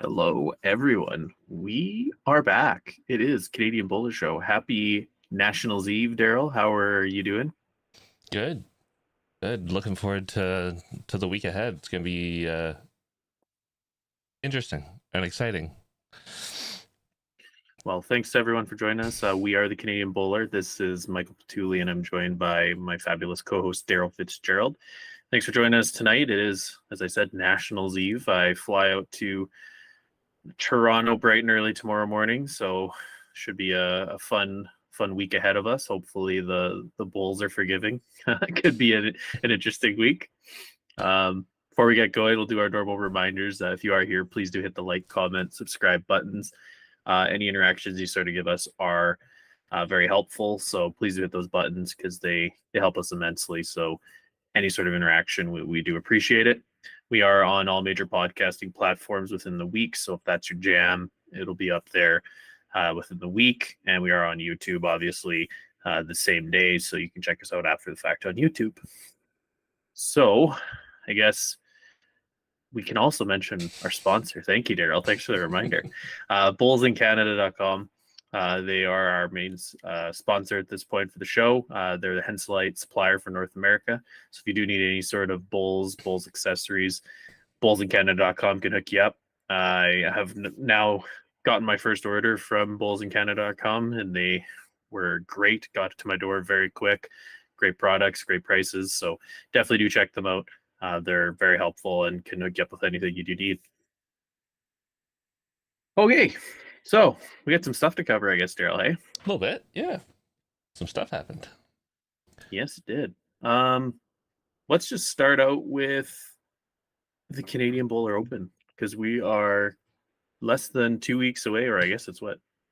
Hello, everyone. We are back. It is Canadian Bowler Show. Happy Nationals Eve, Daryl. How are you doing? Good, good. Looking forward to the week ahead. It's gonna be interesting and exciting. Well, thanks to everyone for joining us. We are the Canadian Bowler. This is Michael Patulli, and I'm joined by my fabulous co-host Daryl Fitzgerald. Thanks for joining us tonight. It is, as I said, Nationals Eve. I fly out to Toronto bright and early tomorrow morning, so should be a fun week ahead of us. Hopefully the Bulls are forgiving. It could be an interesting week. Before we get going, we'll do our normal reminders. If you are here, please do hit the like, comment, subscribe buttons. Any interactions you sort of give us are very helpful, so please do hit those buttons because they help us immensely. So any sort of interaction, we do appreciate it. We are on all major podcasting platforms within the week, so if that's your jam, it'll be up there within the week. And we are on YouTube, obviously, the same day, so you can check us out after the fact on YouTube. So I guess we can also mention our sponsor. Thank you, Daryl. Thanks for the reminder. BullsInCanada.com. They are our main sponsor at this point for the show. They're the Henselite supplier for North America. So if you do need any sort of Bulls accessories, BullsInCanada.com can hook you up. I have now gotten my first order from BullsInCanada.com, and they were great. Got it to my door very quick. Great products, great prices. So definitely do check them out. They're very helpful and can hook you up with anything you do need. Okay, so we got some stuff to cover, I guess, Daryl, hey? A little bit, yeah. Some stuff happened. Yes, it did. Let's just start out with the Canadian Bowler Open, because we are less than 2 weeks away, or I guess it's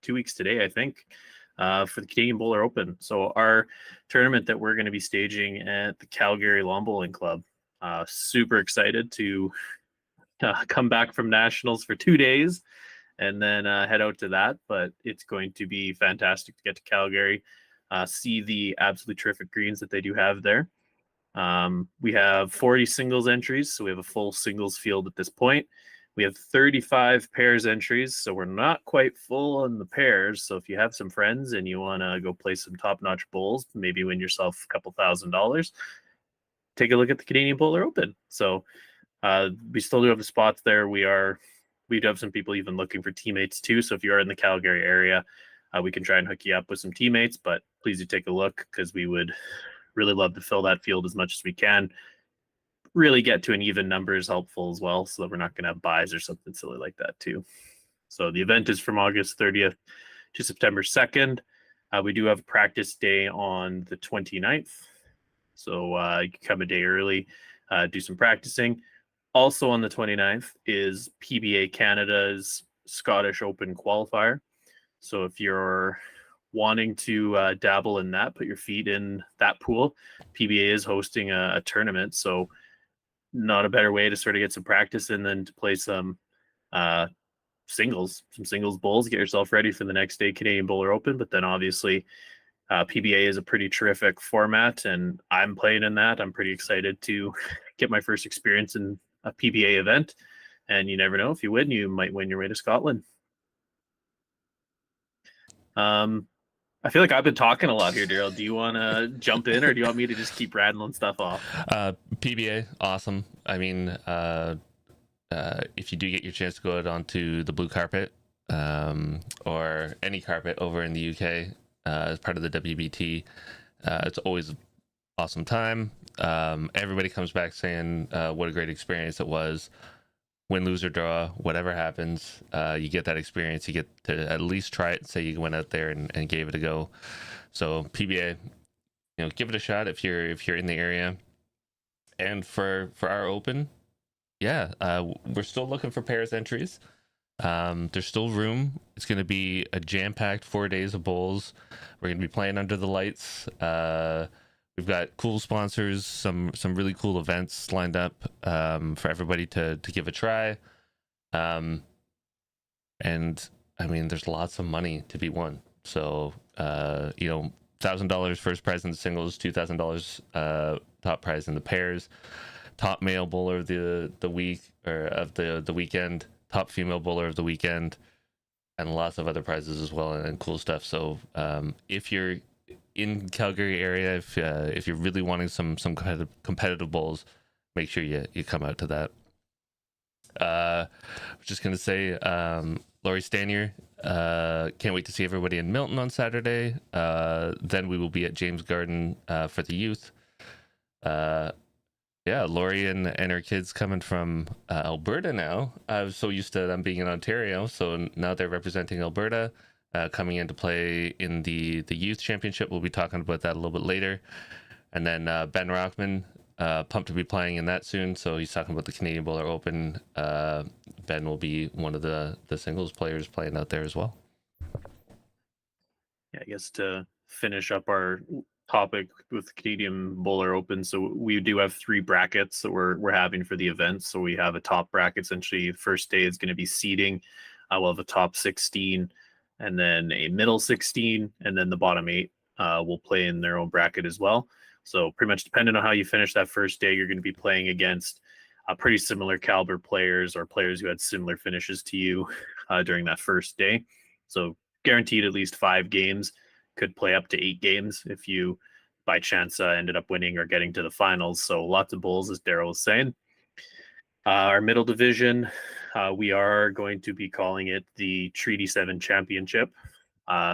2 weeks today, I think, for the Canadian Bowler Open. So our tournament that we're going to be staging at the Calgary Lawn Bowling Club. Super excited to come back from Nationals for 2 days and then head out to that. But it's going to be fantastic to get to Calgary, see the absolutely terrific greens that they do have there. We have 40 singles entries, so we have a full singles field at this point. We have 35 pairs entries, so we're not quite full on the pairs. So if you have some friends and you want to go play some top-notch bowls, maybe win yourself a couple $1,000s, take a look at the Canadian Bowler Open. So we still do have the spots there. We do have some people even looking for teammates too. So if you are in the Calgary area, we can try and hook you up with some teammates, but please do take a look because we would really love to fill that field as much as we can. Really get to an even number is helpful as well, so that we're not going to have buys or something silly like that too. So the event is from August 30th to September 2nd. We do have a practice day on the 29th. So you can come a day early, do some practicing. Also on the 29th is PBA Canada's Scottish Open qualifier. So if you're wanting to dabble in that, put your feet in that pool, PBA is hosting a tournament. So not a better way to sort of get some practice in than to play some singles bowls, get yourself ready for the next day Canadian Bowler Open. But then obviously PBA is a pretty terrific format, and I'm playing in that. I'm pretty excited to get my first experience in a PBA event. And you never know, if you win, you might win your way to Scotland. I feel like I've been talking a lot here, Daryl. Do you want to jump in, or do you want me to just keep rattling stuff off? PBA, awesome. I mean, if you do get your chance to go out onto the blue carpet or any carpet over in the UK as part of the WBT, it's always an awesome time. Everybody comes back saying what a great experience it was. Win, lose, or draw, whatever happens, you get that experience. You get to at least try it and say you went out there and gave it a go. So PBA, give it a shot if you're in the area. And for our open, yeah, we're still looking for pairs entries. There's still room. It's going to be a jam-packed 4 days of bowls. We're going to be playing under the lights. We've got cool sponsors, some really cool events lined up for everybody to give a try. And I mean, there's lots of money to be won. So, $1,000 first prize in the singles, $2,000 top prize in the pairs, top male bowler of the week or of the weekend, top female bowler of the weekend, and lots of other prizes as well, and cool stuff. So if you're in Calgary area, if you're really wanting some competitive bowls, make sure you come out to that. I was just gonna say, Laurie Stanier, can't wait to see everybody in Milton on Saturday. Then we will be at James Garden for the youth. Yeah, Laurie and her kids coming from Alberta now. I was so used to them being in Ontario, so now they're representing Alberta, coming into play in the youth championship. We'll be talking about that a little bit later. And then Ben Rockman, pumped to be playing in that soon. So he's talking about the Canadian Bowler Open. Ben will be one of the singles players playing out there as well. Yeah, I guess to finish up our topic with the Canadian Bowler Open, so we do have 3 brackets that we're having for the event. So we have a top bracket. Essentially, first day is going to be seeding. We'll have a top 16, and then a middle 16, and then the bottom 8 will play in their own bracket as well. So pretty much depending on how you finish that first day, you're going to be playing against pretty similar caliber players or players who had similar finishes to you during that first day. So guaranteed at least 5 games, could play up to 8 games if you by chance ended up winning or getting to the finals. So lots of bowls, as Daryl was saying. Our middle division, we are going to be calling it the Treaty 7 Championship.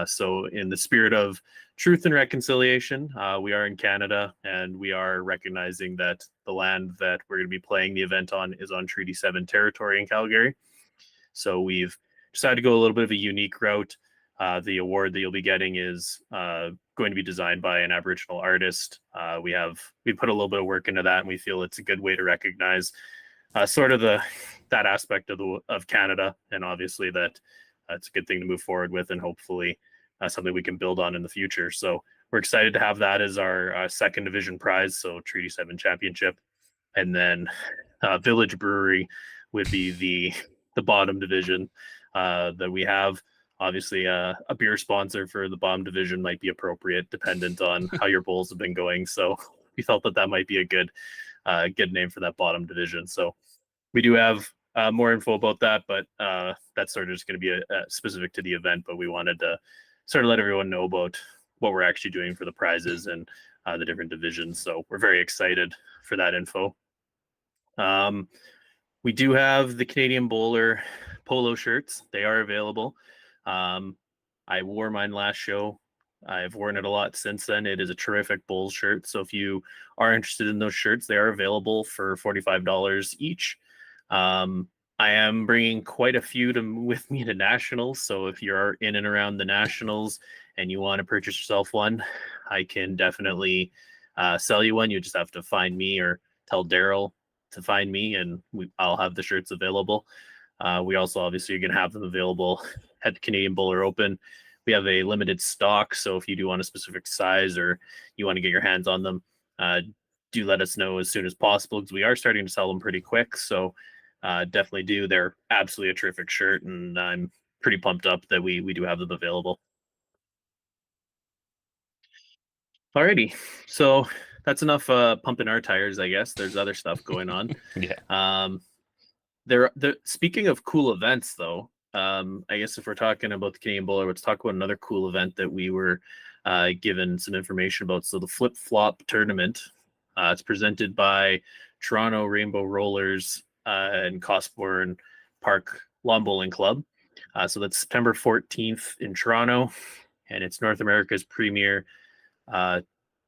So in the spirit of truth and reconciliation, we are in Canada, and we are recognizing that the land that we're going to be playing the event on is on Treaty 7 territory in Calgary. So we've decided to go a little bit of a unique route. The award that you'll be getting is going to be designed by an Aboriginal artist. We put a little bit of work into that, and we feel it's a good way to recognize sort of that aspect of Canada, and obviously that it's a good thing to move forward with, and hopefully something we can build on in the future. So we're excited to have that as our second division prize, so Treaty 7 Championship. And then Village Brewery would be the bottom division that we have. Obviously, a beer sponsor for the bottom division might be appropriate, dependent on how your bowls have been going. So we felt that might be a good name for that bottom division. So we do have more info about that, but that's sort of just going to be specific to the event. But we wanted to sort of let everyone know about what we're actually doing for the prizes and the different divisions. So we're very excited for that info. We do have the Canadian Bowler polo shirts. They are available. I wore mine last show. I've worn it a lot since then. It is a terrific Bulls shirt. So if you are interested in those shirts, they are available for $45 each. I am bringing quite a few with me to Nationals. So if you're in and around the Nationals and you want to purchase yourself one, I can definitely sell you one. You just have to find me or tell Daryl to find me, and I'll have the shirts available. We also obviously are going to have them available at the Canadian Bowler Open. We have a limited stock, so if you do want a specific size or you want to get your hands on them, do let us know as soon as possible, because we are starting to sell them pretty quick. So definitely do. They're absolutely a terrific shirt, and I'm pretty pumped up that we do have them available. Alrighty, so that's enough pumping our tires, I guess. There's other stuff going on. Yeah. Speaking of cool events, though, I guess if we're talking about the Canadian Bowler, let's talk about another cool event that we were given some information about. So the Flip Flop Tournament, it's presented by Toronto Rainbow Rollers and Cosburn Park Lawn Bowling Club. So that's September 14th in Toronto, and it's North America's premier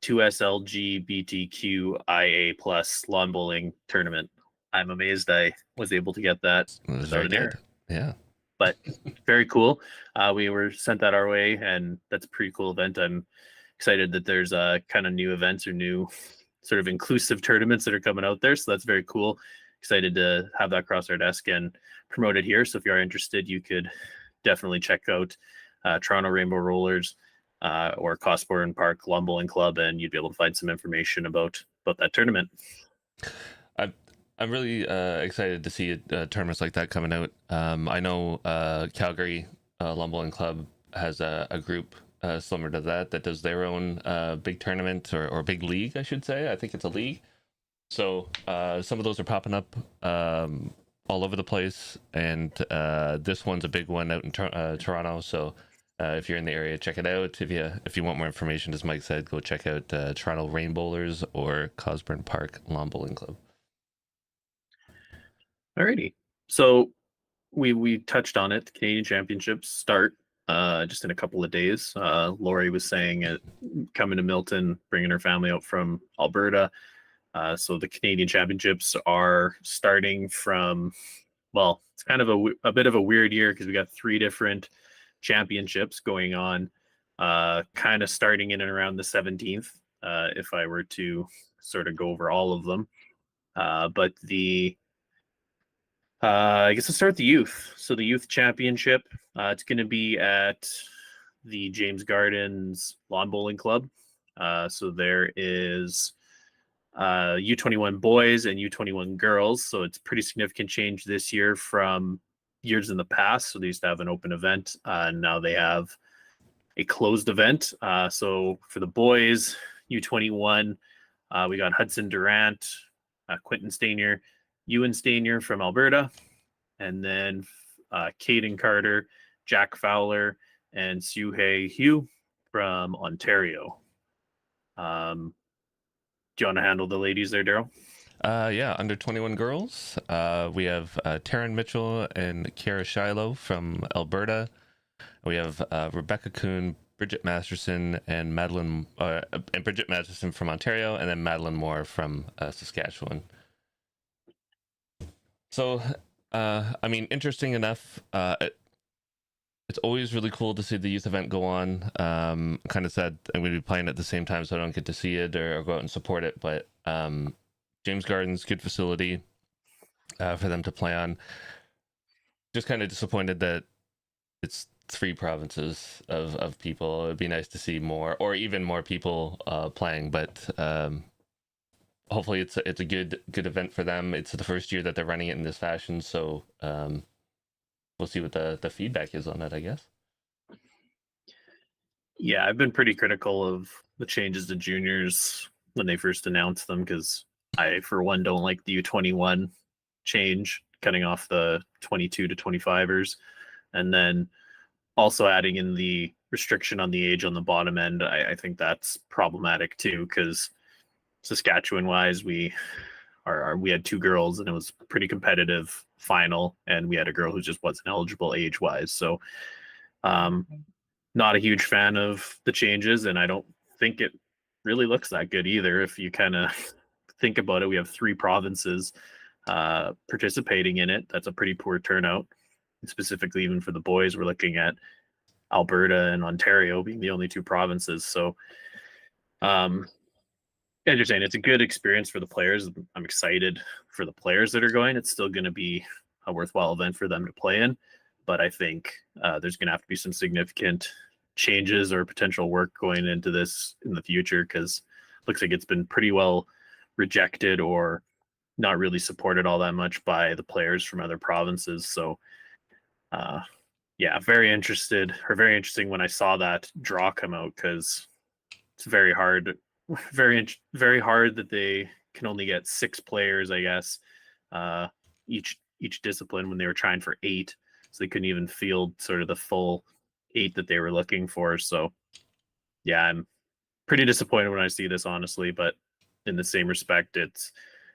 2SLGBTQIA plus lawn bowling tournament. I'm amazed I was able to get that without an error. Yeah. But very cool. We were sent that our way, and that's a pretty cool event. I'm excited that there's kind of new events or new sort of inclusive tournaments that are coming out there. So that's very cool. Excited to have that cross our desk and promote it here. So if you are interested, you could definitely check out Toronto Rainbow Rollers or Cosburn Park Lawn Bowling Club, and you'd be able to find some information about that tournament. I'm really excited to see tournaments like that coming out. I know Calgary Lawn Bowling Club has a group similar to that does their own big tournament or big league, I should say. I think it's a league. So some of those are popping up all over the place, and this one's a big one out in Toronto. So if you're in the area, check it out. If you want more information, as Mike said, go check out Toronto Rain Bowlers or Cosburn Park Lawn Bowling Club. Alrighty. So we touched on it. The Canadian Championships start just in a couple of days. Lori was saying coming to Milton, bringing her family out from Alberta. So the Canadian Championships are starting from, well, it's kind of a bit of a weird year because we got 3 different championships going on, kind of starting in and around the 17th, if I were to sort of go over all of them. But I guess let's start with the youth. So the youth championship, it's going to be at the James Gardens Lawn Bowling Club. So there is U21 boys and U21 girls. So it's pretty significant change this year from years in the past. So they used to have an open event. Now they have a closed event. So for the boys, U21, we got Hudson Durant, Quentin Stanier, Ewan Stanier from Alberta, and then Caden Carter, Jack Fowler, and Suhei Hugh from Ontario. Do you want to handle the ladies there, Daryl? Yeah, under 21 girls. We have Taryn Mitchell and Kara Shiloh from Alberta. We have Rebecca Kuhn, Bridget Masterson, and Bridget Masterson from Ontario, and then Madeline Moore from Saskatchewan. So, I mean, interesting enough. It's always really cool to see the youth event go on. Kind of sad I'm going to be playing at the same time, so I don't get to see it or go out and support it. But James Gardens, good facility for them to play on. Just kind of disappointed that it's 3 provinces of people. It'd be nice to see more, or even more people playing. But hopefully, it's a good event for them. It's the first year that they're running it in this fashion, so we'll see what the feedback is on it, I guess. Yeah, I've been pretty critical of the changes to juniors when they first announced them because I, for one, don't like the U21 change, cutting off the 22 to 25ers, and then also adding in the restriction on the age on the bottom end. I think that's problematic too because Saskatchewan-wise, we had 2 girls and it was pretty competitive final, and we had a girl who just wasn't eligible age-wise. So, not a huge fan of the changes, and I don't think it really looks that good either. If you kind of think about it, we have 3 provinces participating in it. That's a pretty poor turnout. Specifically, even for the boys, we're looking at Alberta and Ontario being the only 2 provinces. So, as you're saying, it's a good experience for the players. I'm excited for the players that are going. It's still going to be a worthwhile event for them to play in. But I think there's going to have to be some significant changes or potential work going into this in the future because it looks like it's been pretty well rejected or not really supported all that much by the players from other provinces. So, yeah, very interesting when I saw that draw come out because it's very hard that they can only get 6 players, I guess, each discipline when they were trying for 8, so they couldn't even field sort of the full 8 that they were looking for. So yeah, I'm pretty disappointed when I see this, honestly, but in the same respect, it's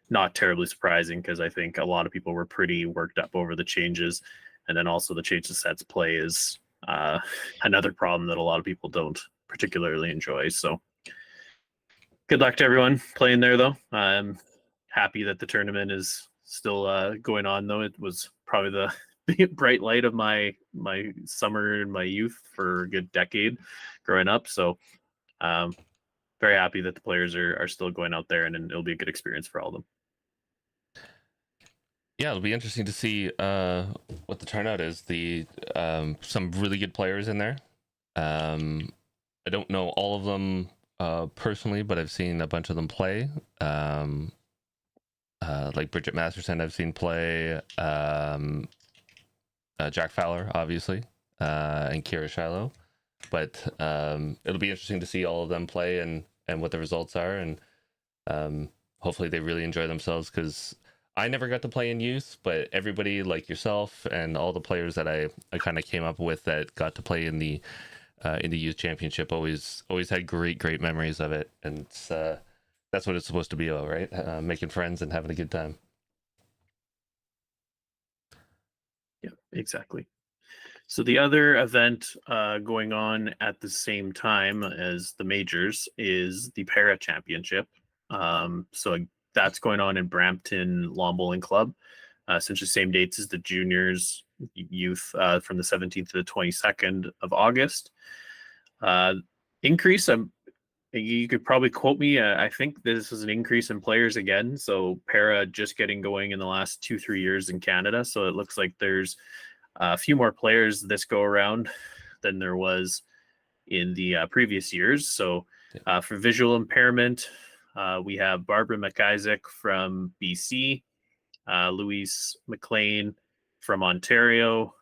not terribly surprising because I think a lot of people were pretty worked up over the changes, and then also the change to sets play is another problem that a lot of people don't particularly enjoy. So good luck to everyone playing there, though. I'm happy that the tournament is still going on, though. It was probably the bright light of my summer and my youth for a good decade growing up. So very happy that the players are still going out there, and it'll be a good experience for all of them. Yeah, it'll be interesting to see what the turnout is. Some really good players in there. I don't know all of them personally, but I've seen a bunch of them play. Like Bridget Masterson, I've seen play. Jack Fowler, obviously, and Kira Shiloh. But it'll be interesting to see all of them play and what the results are, and hopefully they really enjoy themselves because I never got to play in youth, but everybody like yourself and all the players that I kind of came up with that got to play in the youth championship always had great memories of it, and that's what it's supposed to be about, right? Making friends and having a good time. Yeah, exactly. So the other event going on at the same time as the majors is the Para Championship. So that's going on in Brampton Lawn Bowling Club, essentially same dates as the juniors youth from the 17th to the 22nd of August. Uh, increase, you could probably quote me. I think this is an increase in players again. So Para just getting going in the last 2-3 years in Canada. So it looks like there's a few more players this go around than there was in the previous years. So for visual impairment, we have Barbara McIsaac from BC, Louise McLean from Ontario,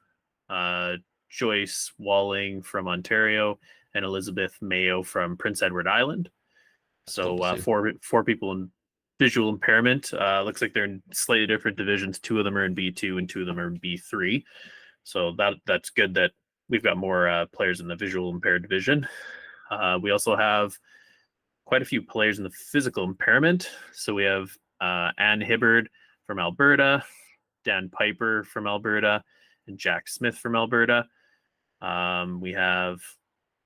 uh, Joyce Walling from Ontario, and Elizabeth Mayo from Prince Edward Island. That's cool So to see. four people in visual impairment. Looks like they're in slightly different divisions. Two of them are in B2 and two of them are in B3. So that's good that we've got more players in the visual impaired division. We also have quite a few players in the physical impairment. So we have Ann Hibbard from Alberta, Dan Piper from Alberta, and Jack Smith from Alberta. We have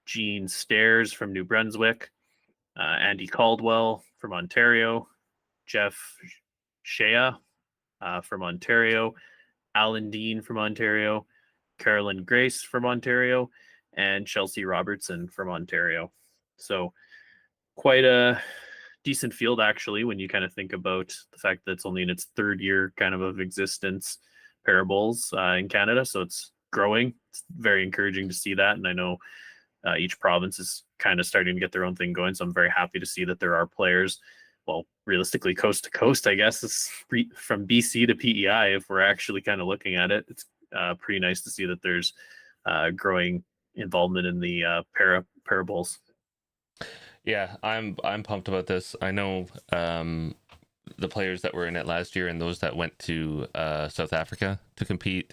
Gene Stairs from New Brunswick, Andy Caldwell from Ontario, Jeff Shea from Ontario, Alan Dean from Ontario, Carolyn Grace from Ontario, and Chelsea Robertson from Ontario. So quite a decent field actually when you kind of think about the fact that it's only in its third year kind of existence, parables in Canada. So it's growing. It's very encouraging to see that. And I know each province is kind of starting to get their own thing going. So I'm very happy to see that there are players, well, realistically coast to coast, I guess, is from BC to PEI. If we're actually kind of looking at it, it's pretty nice to see that there's growing involvement in the parables. Yeah, I'm pumped about this. I know the players that were in it last year and those that went to South Africa to compete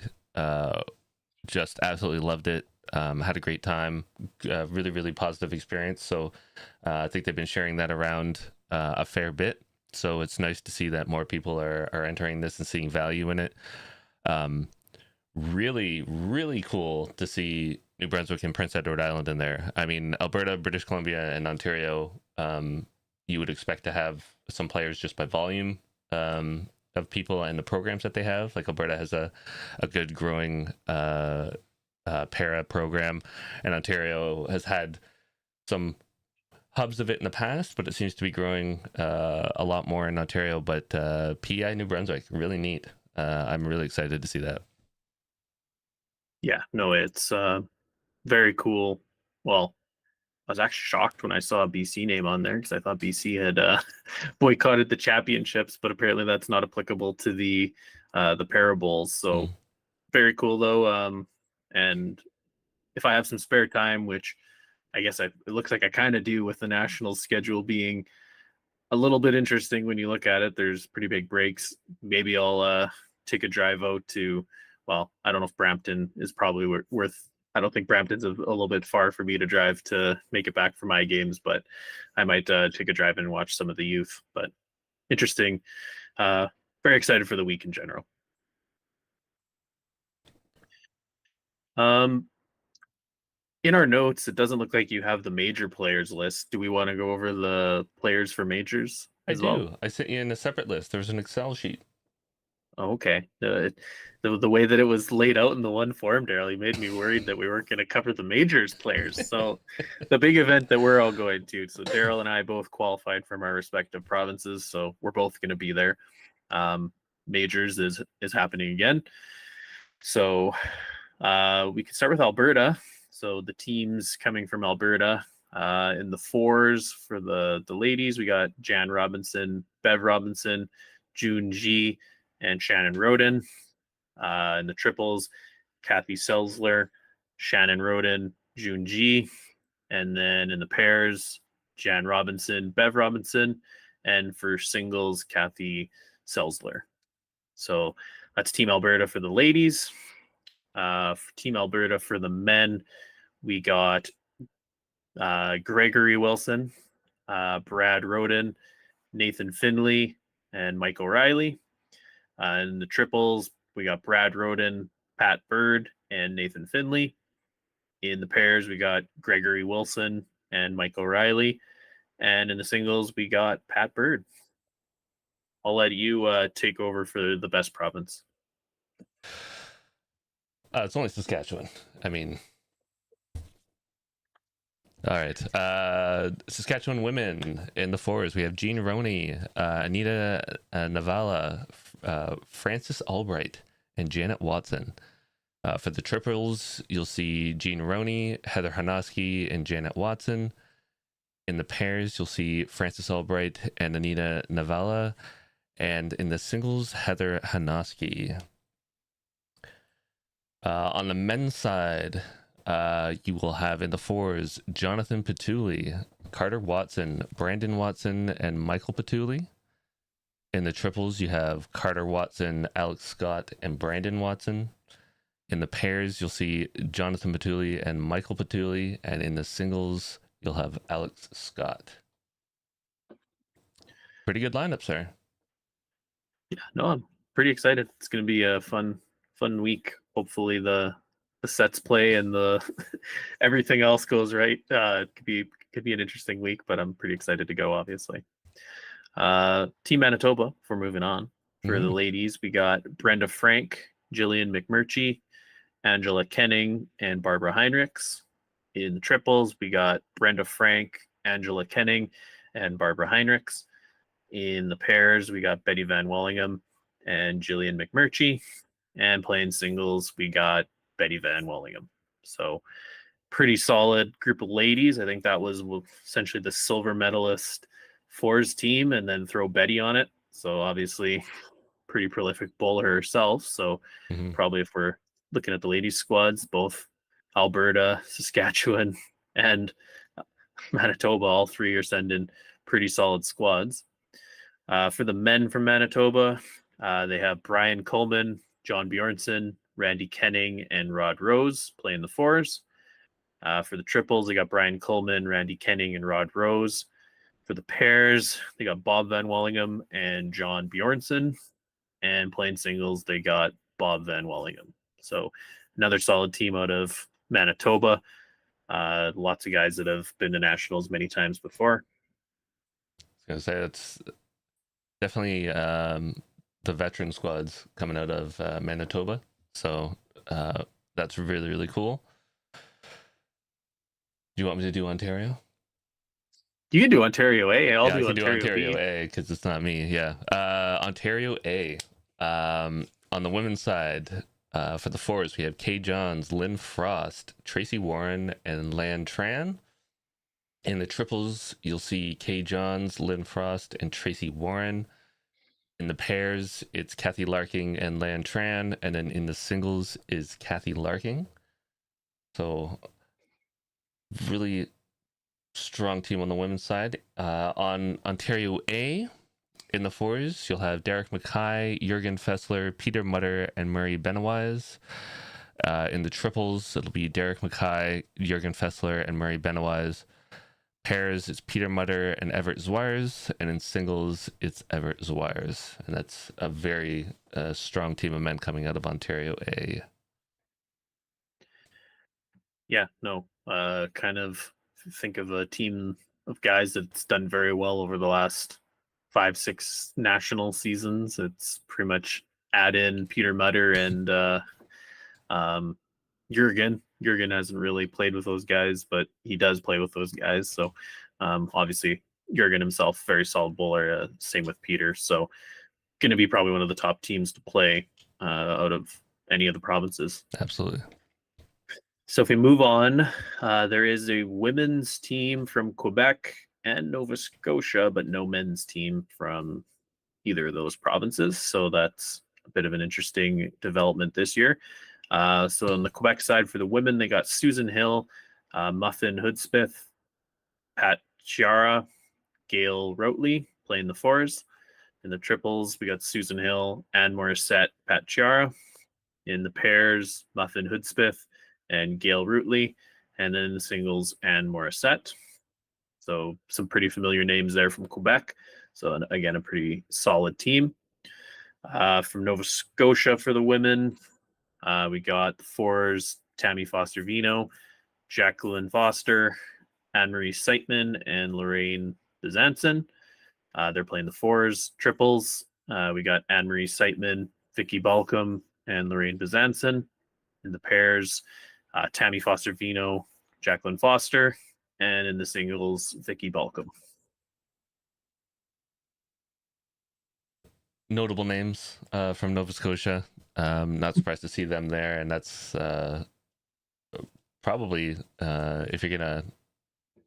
just absolutely loved it. Had a great time, really positive experience. So I think they've been sharing that around a fair bit. So it's nice to see that more people are entering this and seeing value in it. Really cool to see New Brunswick and Prince Edward Island in there. I mean, Alberta, British Columbia, and Ontario, you would expect to have some players just by volume of people and the programs that they have. Like Alberta has a good growing para program, and Ontario has had some hubs of it in the past, but it seems to be growing a lot more in Ontario. But PI New Brunswick, really neat. I'm really excited to see that. Yeah, no, it's very cool. Well, I was actually shocked when I saw a BC name on there because I thought BC had boycotted the championships, but apparently that's not applicable to the parables. So Mm. very cool though. And if I have some spare time, which I guess it looks like I kind of do with the national schedule being a little bit interesting when you look at it. There's pretty big breaks. Maybe I'll take a drive out to, well, I don't know if Brampton is probably worth. I don't think Brampton's a little bit far for me to drive to make it back for my games, but I might take a drive and watch some of the youth. But interesting. Uh, very excited for the week in general. Um, in our notes, it doesn't look like you have the major players list. Do we want to go over the players for majors I as well? do. I sent you in a separate list. There's an Excel sheet. Oh, okay. The way that it was laid out in the one form, Daryl, you made me worried that we weren't going to cover the majors players. So the big event that we're all going to. So Daryl and I both qualified from our respective provinces, so we're both going to be there. Majors is happening again. So we can start with Alberta. So the teams coming from Alberta in the fours for the ladies, we got Jan Robinson, Bev Robinson, June G, and Shannon Roden. In the triples, Kathy Selzler, Shannon Roden, June G. And then in the pairs, Jan Robinson, Bev Robinson. And for singles, Kathy Selzler. So that's Team Alberta for the ladies. For Team Alberta for the men, we got Gregory Wilson, Brad Roden, Nathan Finley, and Mike O'Reilly. In the triples, we got Brad Roden, Pat Bird, and Nathan Finley. In the pairs, we got Gregory Wilson and Mike O'Reilly. And in the singles, we got Pat Bird. I'll let you take over for the best province. It's only Saskatchewan. I mean, all right. Saskatchewan women in the fours. We have Jean Roney, Anita Navala, Frances Albright, and Janet Watson. For the triples, you'll see Jean Roney, Heather Hanoski, and Janet Watson. In the pairs, you'll see Frances Albright and Anita Navala. And in the singles, Heather Hanoski. On the men's side, you will have in the fours Jonathan Petuli, Carter Watson, Brandon Watson, and Michael Petuli. In the triples, you have Carter Watson, Alex Scott, and Brandon Watson. In the pairs, you'll see Jonathan Petuli and Michael Petuli. And in the singles, you'll have Alex Scott. Pretty good lineup, sir. Yeah, no, I'm pretty excited. It's going to be a fun week. Hopefully the sets play and the everything else goes right. It could be an interesting week, but I'm pretty excited to go, obviously. Team Manitoba, if we're moving on. For the ladies, we got Brenda Frank, Jillian McMurtry, Angela Kenning, and Barbara Heinrichs. In the triples, we got Brenda Frank, Angela Kenning, and Barbara Heinrichs. In the pairs, we got Betty Van Wallingham and Jillian McMurtry. And playing singles, we got Betty Van Wallingham. So pretty solid group of ladies. I think that was essentially the silver medalist fours team, and then throw Betty on it. So obviously pretty prolific bowler herself. So probably if we're looking at the ladies squads, both Alberta, Saskatchewan, and Manitoba, all three are sending pretty solid squads. For the men from Manitoba, they have Brian Coleman, John Bjornson, Randy Kenning, and Rod Rose playing the fours. For the triples, they got Brian Coleman, Randy Kenning, and Rod Rose. For the pairs, they got Bob Van Wallingham and John Bjornson. And playing singles, they got Bob Van Wallingham. So another solid team out of Manitoba. Lots of guys that have been to nationals many times before. I was going to say, that's definitely the veteran squads coming out of Manitoba. So that's really, really cool. Do you want me to do Ontario? You can do Ontario A. I can do Ontario A because it's not me. Yeah. Ontario A. On the women's side, for the fours, we have Kay Johns, Lynn Frost, Tracy Warren, and Lan Tran. In the triples, you'll see Kay Johns, Lynn Frost, and Tracy Warren. In the pairs, it's Kathy Larking and Lan Tran. And then in the singles is Kathy Larking. So really strong team on the women's side. On Ontario A, in the fours, you'll have Derek Mackay, Jurgen Fessler, Peter Mutter, and Murray Benawise. In the triples, it'll be Derek Mackay, Jurgen Fessler, and Murray Benawise. Pairs, it's Peter Mutter and Everett Zwires. And in singles, it's Everett Zwires. And that's a very strong team of men coming out of Ontario A. Yeah, no, kind of think of a team of guys that's done very well over the last 5-6 national seasons. It's pretty much add in Peter Mutter and Jurgen. Jurgen hasn't really played with those guys, but he does play with those guys. So obviously Jurgen himself, very solid bowler. Same with Peter. So going to be probably one of the top teams to play out of any of the provinces. Absolutely. So if we move on, there is a women's team from Quebec and Nova Scotia, but no men's team from either of those provinces. So that's a bit of an interesting development this year. So on the Quebec side for the women, they got Susan Hill, Muffin Hudspeth, Pat Chiara, Gail Routley playing the fours. In the triples, we got Susan Hill, Anne Morissette, Pat Chiara. In the pairs, Muffin Hudspeth and Gail Rootley. And then in the singles, Anne Morissette. So some pretty familiar names there from Quebec. So again, a pretty solid team. From Nova Scotia for the women, we got the fours, Tammy Foster-Vino, Jacqueline Foster, Anne-Marie Seitman, and Lorraine Bizanson. They're playing the fours. Triples, we got Anne-Marie Seitman, Vicky Balcom, and Lorraine Bizanson. In the pairs, Tammy Foster-Vino, Jacqueline Foster, and in the singles, Vicky Balcom. Notable names from Nova Scotia. Not surprised to see them there, and that's probably if you're gonna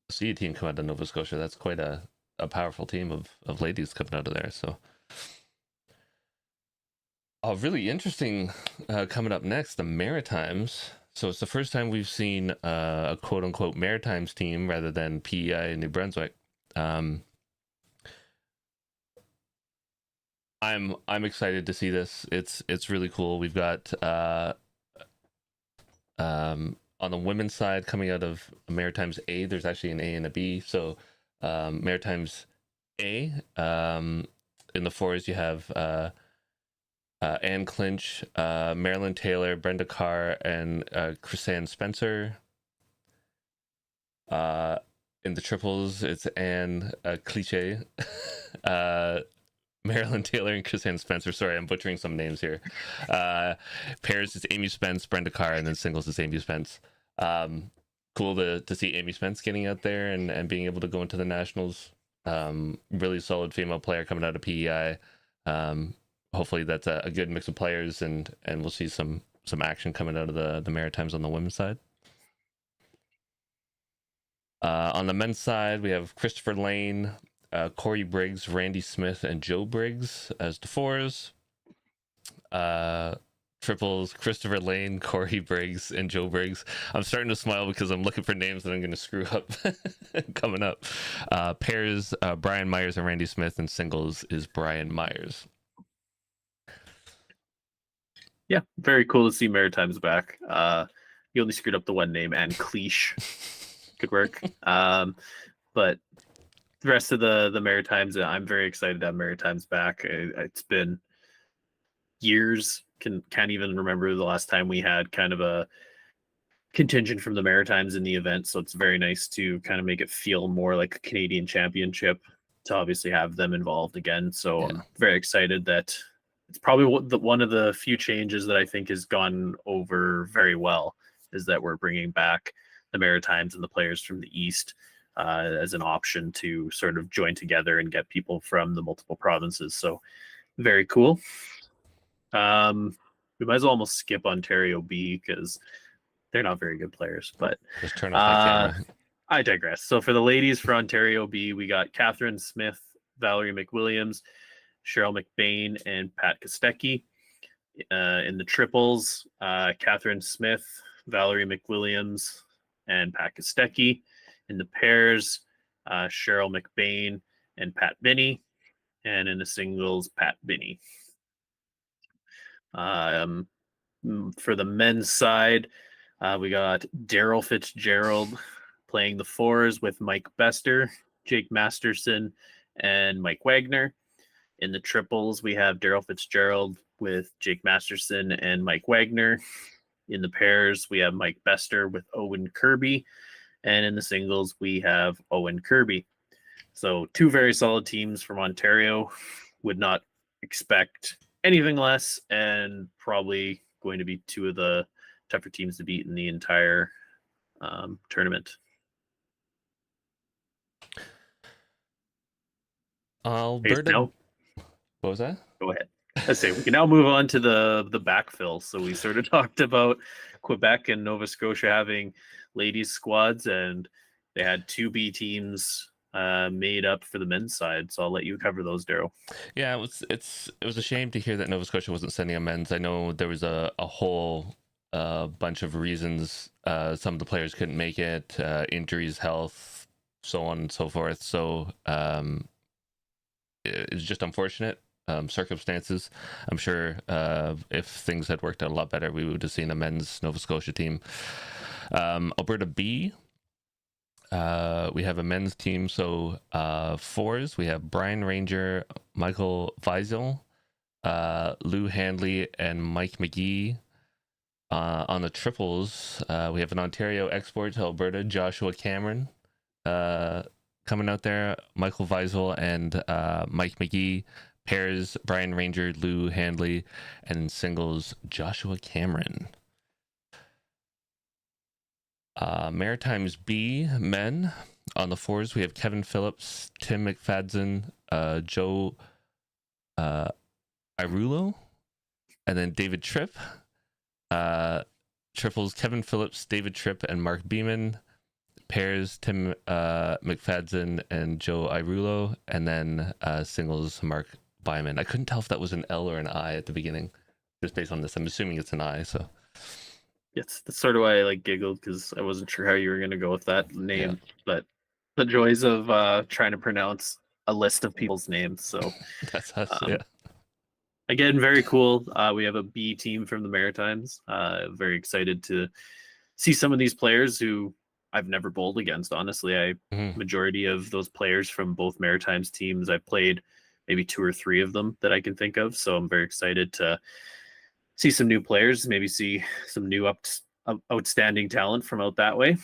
see a team come out of Nova Scotia, that's quite a powerful team of ladies coming out of there. So, really interesting coming up next, the Maritimes. So it's the first time we've seen a quote unquote Maritimes team rather than PEI in New Brunswick. I'm excited to see this. It's really cool. We've got on the women's side, coming out of Maritimes A, there's actually an A and a B. So Maritimes A, in the fours you have Anne Clinch, Marilyn Taylor, Brenda Carr, and Chrisanne Spencer. In the triples, it's Anne Cliche, Marilyn Taylor, and Chrisanne Spencer. Sorry, I'm butchering some names here. Pairs is Amy Spence, Brenda Carr, and then singles is Amy Spence. Cool to see Amy Spence getting out there and being able to go into the nationals. Really solid female player coming out of PEI. Hopefully that's a good mix of players, and we'll see some action coming out of the Maritimes on the women's side. On the men's side, we have Christopher Lane, Corey Briggs, Randy Smith, and Joe Briggs as the fours. Triples, Christopher Lane, Corey Briggs, and Joe Briggs. I'm starting to smile because I'm looking for names that I'm going to screw up coming up. Pairs, Brian Myers and Randy Smith, and singles is Brian Myers. Yeah, very cool to see Maritimes back. You only screwed up the one name, Anne Cliche. Good work. But the rest of the Maritimes, I'm very excited to have Maritimes back. It's been years. Can't even remember the last time we had kind of a contingent from the Maritimes in the event. So it's very nice to kind of make it feel more like a Canadian championship to obviously have them involved again. So yeah. I'm very excited that it's probably one of the few changes that I think has gone over very well is that we're bringing back the Maritimes and the players from the East as an option to sort of join together and get people from the multiple provinces. So very cool. We might as well almost skip Ontario B because they're not very good players, but just turn off that camera. I digress. So for the ladies for Ontario B, we got Catherine Smith, Valerie McWilliams, Cheryl McBain, and Pat Kostecki. In the triples, Catherine Smith, Valerie McWilliams, and Pat Kostecki. In the pairs, Cheryl McBain and Pat Binney. And in the singles, Pat Binney. For the men's side, we got Daryl Fitzgerald playing the fours with Mike Bester, Jake Masterson, and Mike Wagner. In the triples, we have Daryl Fitzgerald with Jake Masterson and Mike Wagner. In the pairs, we have Mike Bester with Owen Kirby. And in the singles, we have Owen Kirby. So two very solid teams from Ontario. Would not expect anything less, and probably going to be two of the tougher teams to beat in the entire tournament. Alberta. What was that? Go ahead. I say we can now move on to the backfill. So we sort of talked about Quebec and Nova Scotia having ladies squads, and they had two B teams made up for the men's side. So I'll let you cover those, Daryl. Yeah, it was a shame to hear that Nova Scotia wasn't sending a men's. I know there was a whole bunch of reasons. Some of the players couldn't make it, injuries, health, so on and so forth. So it's just unfortunate. circumstances. I'm sure if things had worked out a lot better, we would have seen a men's Nova Scotia team. Alberta B, we have a men's team. So fours, we have Brian Ranger, Michael Weisel, Lou Handley, and Mike McGee. On the triples, we have an Ontario export to Alberta, Joshua Cameron, coming out there, Michael Weisel and Mike McGee. Pairs, Brian Ranger, Lou Handley, and singles, Joshua Cameron. Maritimes B, men. On the fours, we have Kevin Phillips, Tim McFadden, Joe Irulo, and then David Tripp. Triples, Kevin Phillips, David Tripp, and Mark Beeman. Pairs, Tim McFadden and Joe Irulo. And then singles, Mark Byman. I couldn't tell if that was an L or an I at the beginning, just based on this. I'm assuming it's an I, so. Yes, that's sort of why I like giggled, because I wasn't sure how you were going to go with that name. Yeah. But the joys of trying to pronounce a list of people's names. So that's us, yeah. Again, very cool. We have a B team from the Maritimes. Very excited to see some of these players who I've never bowled against. Honestly, majority of those players from both Maritimes teams, I've played maybe 2 or 3 of them that I can think of. So I'm very excited to see some new players, maybe see some new outstanding talent from out that way.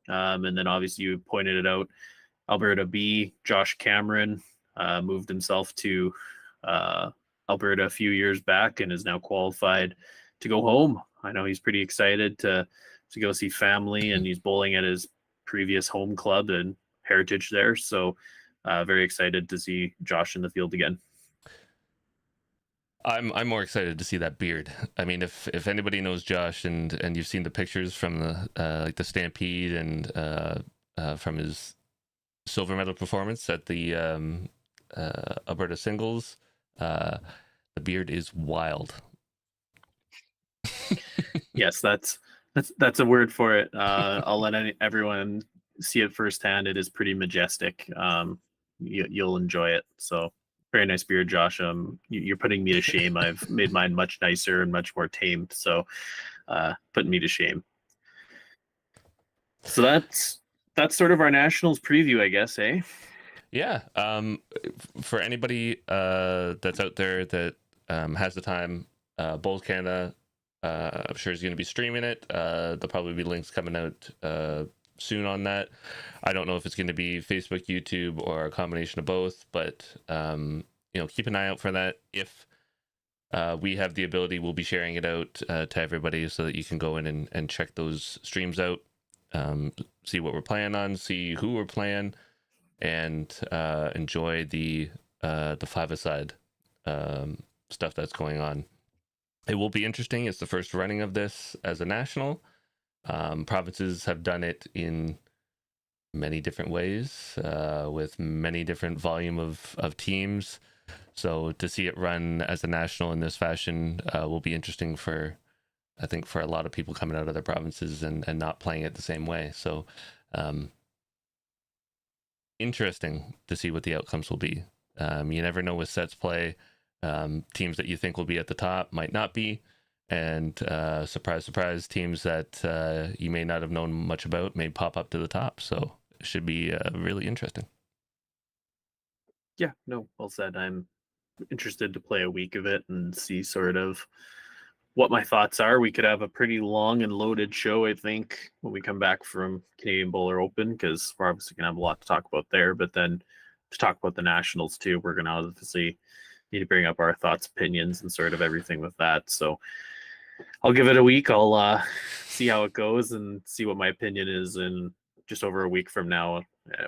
And then obviously you pointed it out, Alberta B, Josh Cameron moved himself to Alberta a few years back and is now qualified to go home. I know he's pretty excited to go see family, and he's bowling at his previous home club and Heritage there. So very excited to see Josh in the field again. I'm more excited to see that beard. I mean, if anybody knows Josh and you've seen the pictures from the like the Stampede and from his silver medal performance at the Alberta singles, the beard is wild. Yes, that's a word for it. I'll let everyone see it firsthand. It is pretty majestic. You'll enjoy it. So very nice beard, Josh. You're putting me to shame. I've made mine much nicer and much more tamed. So putting me to shame. So that's sort of our nationals preview, I guess, eh? Yeah. For anybody that's out there that has the time, Bowls Canada, I'm sure is going to be streaming it. There'll probably be links coming out soon on that. I don't know if it's going to be Facebook, YouTube, or a combination of both, but keep an eye out for that. If we have the ability, we'll be sharing it out to everybody so that you can go in and check those streams out, see what we're playing on, see who we're playing, and enjoy the five-a-side stuff that's going on. It will be interesting. It's the first running of this as a national. Provinces have done it in many different ways with many different volume of teams. So to see it run as a national in this fashion will be interesting I think for a lot of people coming out of their provinces and not playing it the same way. So interesting to see what the outcomes will be. You never know with sets play. Teams that you think will be at the top might not be, and surprise, surprise, teams that you may not have known much about may pop up to the top. So it should be really interesting. Yeah, no, well said. I'm interested to play a week of it and see sort of what my thoughts are. We could have a pretty long and loaded show, I think, when we come back from Canadian Bowler Open, because we're obviously going to have a lot to talk about there. But then to talk about the Nationals too, we're going to obviously need to bring up our thoughts, opinions, and sort of everything with that. So I'll give it a week. I'll see how it goes and see what my opinion is. And just over a week from now,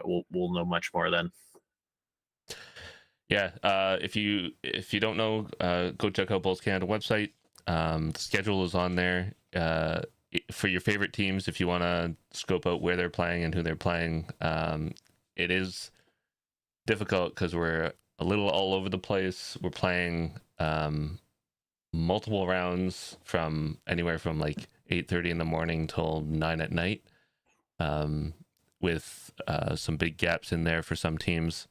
we'll know much more then. Yeah, if you don't know, go check out Bowls Canada website. The schedule is on there for your favorite teams. If you want to scope out where they're playing and who they're playing, it is difficult because we're a little all over the place. We're playing multiple rounds from anywhere from like 8:30 in the morning till 9 at night, with some big gaps in there for some teams.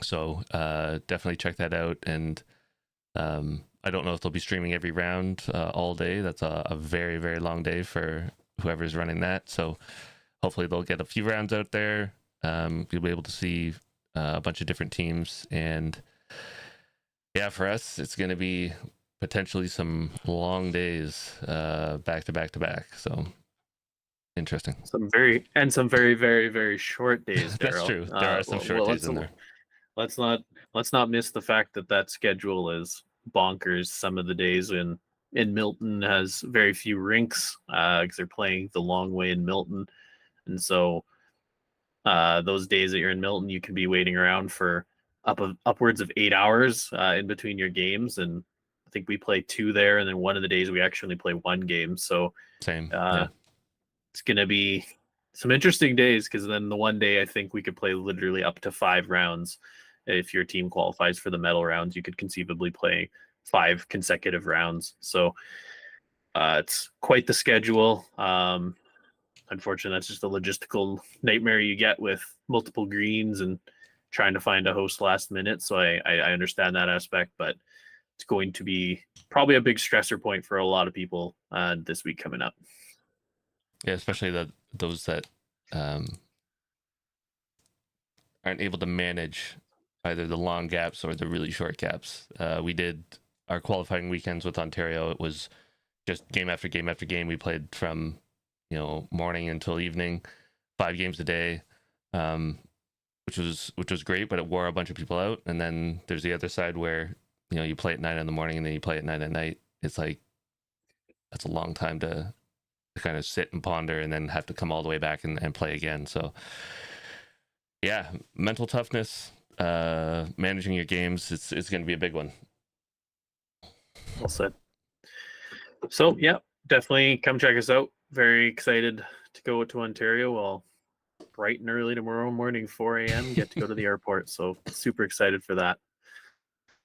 So definitely check that out. And I don't know if they'll be streaming every round all day. That's a very, very long day for whoever's running that. So hopefully they'll get a few rounds out there. You'll be able to see a bunch of different teams. And yeah, for us, it's going to be potentially some long days back to back to back. So interesting. Some very very very short days, That's Daryl. true. There are some short days in there. Let's not let's not miss the fact that that schedule is bonkers. Some of the days in Milton has very few rinks because they're playing the long way in Milton, and so those days that you're in Milton, you can be waiting around for upwards of 8 hours in between your games. And I think we play two there, and then one of the days we actually play one game. So Same. uh, Yeah. it's going to be some interesting days because then the one day I think we could play literally up to 5 rounds. If your team qualifies for the medal rounds, you could conceivably play 5 consecutive rounds. So it's quite the schedule. Unfortunately, that's just a logistical nightmare you get with multiple greens and trying to find a host last minute. So I understand that aspect, but it's going to be probably a big stressor point for a lot of people this week coming up. Yeah, especially those that aren't able to manage either the long gaps or the really short gaps. We did our qualifying weekends with Ontario. It was just game after game after game. We played from morning until evening, 5 games a day, which was great. But it wore a bunch of people out. And then there's the other side where you play at 9 in the morning and then you play at 9 at night. It's like that's a long time to kind of sit and ponder and then have to come all the way back and play again. So yeah, mental toughness, managing your games, it's going to be a big one. Well said. So yeah, definitely come check us out. Very excited to go to Ontario. Well, bright and early tomorrow morning, 4 a.m. Get to go to the airport. So super excited for that.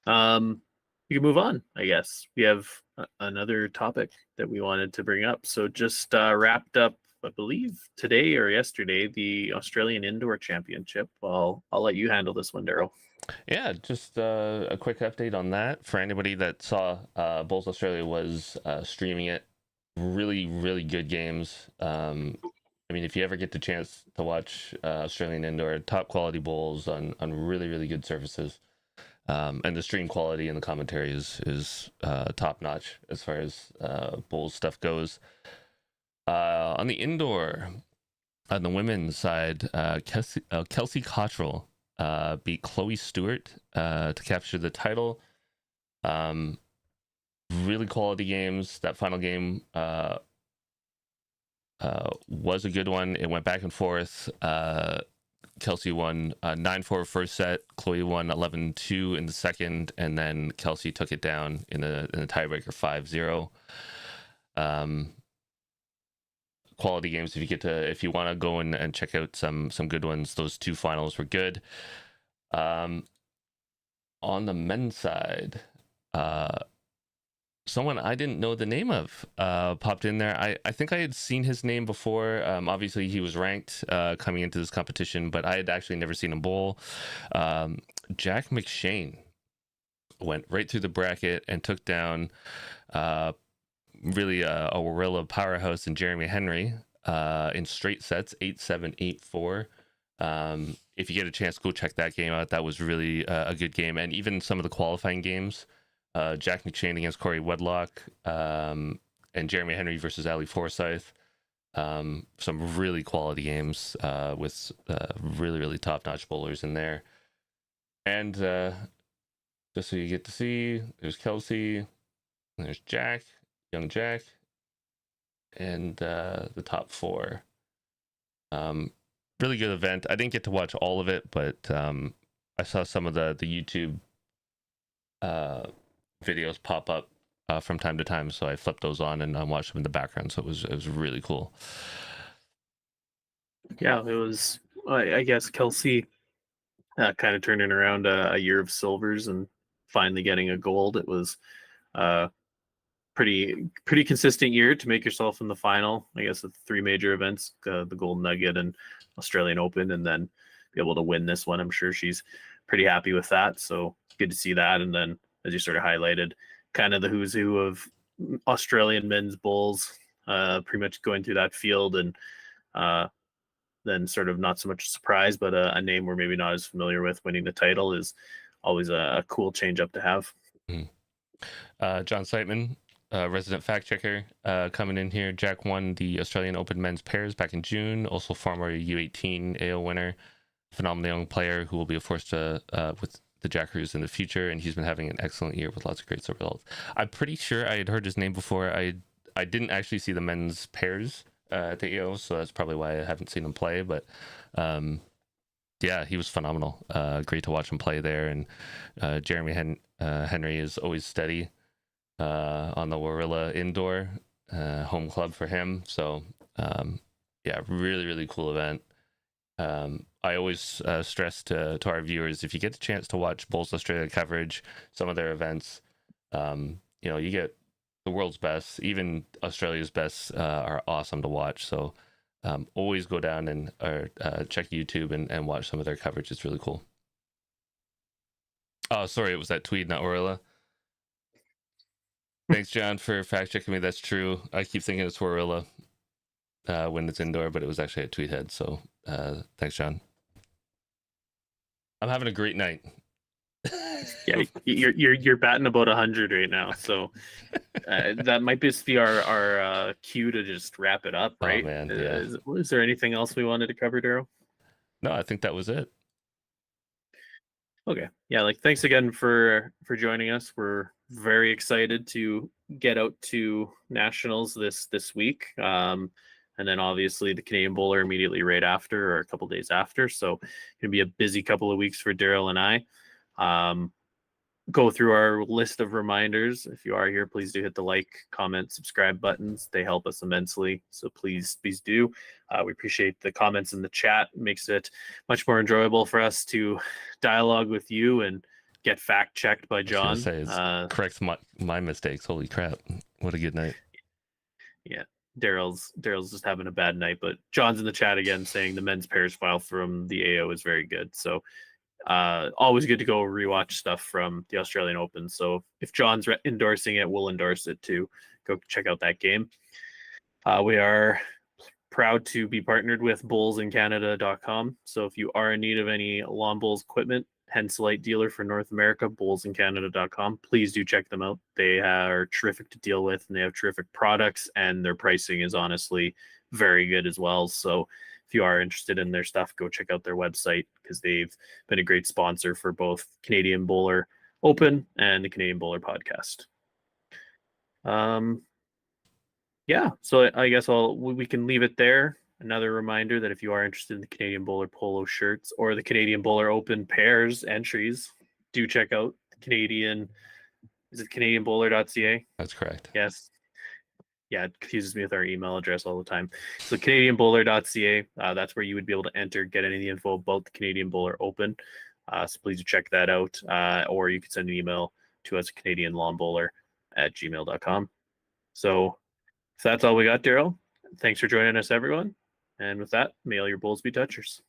We can move on, I guess. We have another topic that we wanted to bring up. So just wrapped up, I believe, today or yesterday, the Australian Indoor Championship. I'll let you handle this one, Daryl. Yeah, just a quick update on that. For anybody that saw, Bowls Australia was streaming it. Really, really good games. I mean, if you ever get the chance to watch Australian Indoor, top quality bowls on really, really good surfaces. And the stream quality and the commentary is top notch as far as bowls stuff goes. On the indoor, on the women's side, Kelsey Cottrell beat Chloe Stewart to capture the title. Really quality games. That final game was a good one. It went back and forth. Kelsey won 9-4 first set. Chloe won 11-2 in the second, and then Kelsey took it down in the tiebreaker 5-0. Quality games. If you want to go and check out some good ones, those two finals were good. On the men's side, someone I didn't know the name of popped in there. I think I had seen his name before. Obviously, he was ranked coming into this competition, but I had actually never seen him bowl. Jack McShane went right through the bracket and took down really a Warilla powerhouse in Jeremy Henry in straight sets, 8-7, 8-4. If you get a chance, go check that game out. That was really a good game. And even some of the qualifying games, Jack McShane against Corey Wedlock, and Jeremy Henry versus Ali Forsyth. Some really quality games with really, really top-notch bowlers in there. And just so you get to see, there's Kelsey, there's Jack, young Jack, and the top 4. Really good event. I didn't get to watch all of it, but I saw some of the YouTube videos pop up from time to time, so I flipped those on and I watched them in the background. So it was really cool. Yeah, it was. I guess Kelsey kind of turning around a year of silvers and finally getting a gold. It was pretty consistent year to make yourself in the final. I guess the 3 major events, the Gold Nugget and Australian Open, and then be able to win this one. I'm sure she's pretty happy with that. So good to see that. And then, as you sort of highlighted, kind of the who's who of Australian men's bowls, pretty much going through that field, and then sort of not so much a surprise, but a name we're maybe not as familiar with winning the title is always a cool change up to have. John Siteman, resident fact checker, coming in here. Jack won the Australian Open men's pairs back in June. Also former U18 AO winner. Phenomenal young player who will be a force to with the Jackaroos in the future, and he's been having an excellent year with lots of great results. I'm pretty sure I had heard his name before. I didn't actually see the men's pairs at the AO, so that's probably why I haven't seen him play. But yeah, he was phenomenal. Great to watch him play there. And Jeremy Henry is always steady on the Warilla Indoor, home club for him. So yeah, really, really cool event. I always stress to our viewers, if you get the chance to watch Bowls Australia coverage, some of their events, you get the world's best, even Australia's best are awesome to watch. So always go down and check YouTube and watch some of their coverage. It's really cool. Oh, sorry, it was that Tweed, not Warilla. Thanks, John, for fact checking me. That's true. I keep thinking it's Warilla when it's indoor, but it was actually at Tweedhead. So thanks, John. I'm having a great night. Yeah, you're batting about 100 right now, so that might just be our cue to just wrap it up, right? Oh, man, yeah. Is there anything else we wanted to cover, Daryl? No, I think that was it. Okay, yeah, like thanks again for joining us. We're very excited to get out to nationals this week, and then obviously the Canadian Bowler immediately right after, or a couple days after. So gonna be a busy couple of weeks for Daryl and I. Go through our list of reminders. If you are here, please do hit the like, comment, subscribe buttons. They help us immensely. So please do. We appreciate the comments in the chat. It makes it much more enjoyable for us to dialogue with you and get fact checked by John. Correct my mistakes. Holy crap. What a good night. Yeah. Daryl's just having a bad night, but John's in the chat again saying the men's pairs file from the AO is very good. So always good to go rewatch stuff from the Australian Open. So if John's endorsing it, we'll endorse it too. Go check out that game. We are proud to be partnered with bowlsincanada.com. So if you are in need of any lawn bowls equipment, hence light dealer for North America, bowlsincanada.com. Please do check them out. They are terrific to deal with, and they have terrific products, and their pricing is honestly very good as well. So if you are interested in their stuff, go check out their website, because they've been a great sponsor for both Canadian Bowler Open and the Canadian Bowler Podcast. Yeah, so I guess we can leave it there. Another reminder that if you are interested in the Canadian Bowler polo shirts or the Canadian Bowler Open pairs entries, do check out the Canadian. Is it CanadianBowler.ca? That's correct. Yes. Yeah, it confuses me with our email address all the time. So CanadianBowler.ca, that's where you would be able to enter, get any info about the Canadian Bowler Open. So please check that out. Or you can send an email to us at CanadianLawnBowler@gmail.com. So if that's all we got, Daryl, thanks for joining us, everyone. And with that, may all your bowls be touchers.